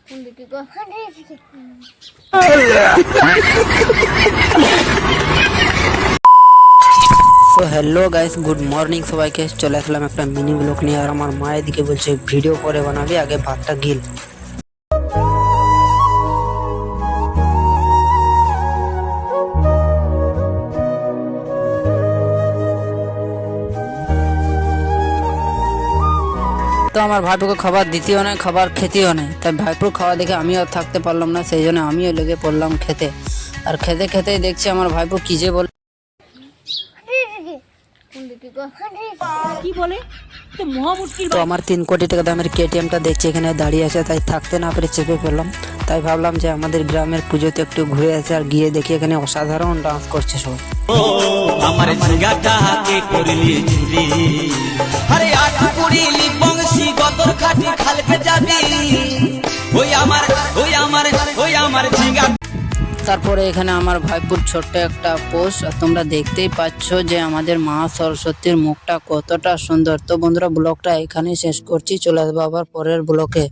তো hello guys, good morning সবাইকে। চলে আসলাম একটা মিনি ব্লগ নিয়ে। আর আমার মা এদিকে বলছে ভিডিও পরে বানাবি, আগে ভাতটা গিল। তো আমার ভাইপোকে খাবার দিতেও নেই, খাবার খেতেও নেই। তাই ভাইপোর খাওয়া দেখে আমিও আর থাকতে পারলাম না, সেই জন্য আমিও লেগে পড়লাম খেতে। আর খেতে খেতে দেখছি আমার ভাইপো কি যে বলে কি বলে তো মহা মুশকিল। তো আমার 3 কোটি টাকা দামের কেটিএমটা দেখছি এখানে দাঁড়িয়ে আছে, তাই থাকতে না পেরে চেপে ফেললাম। তাই ভাবলাম যে আমাদের গ্রামের পুজোতে একটু ঘুরে আসে, আর গিয়ে দেখি এখানে অসাধারণ ডান্স করছে সবাই। আমার জিগাটা হাতে করলি চুরি আরে আট করিলি বংশী গদর খাটি খালকে যাবি ওই আমার জিগা। তারপরে এখানে আমার ভাইপুর ছোট্ট একটা পোস্ট, আর তোমরা দেখতেই পাচ্ছ যে আমাদের মা সরস্বতীর মুখটা কতটা সুন্দর। তো বন্ধুরা, ব্লগটা এখানেই শেষ করছি, চলে আসবো আবার পরের ব্লগে।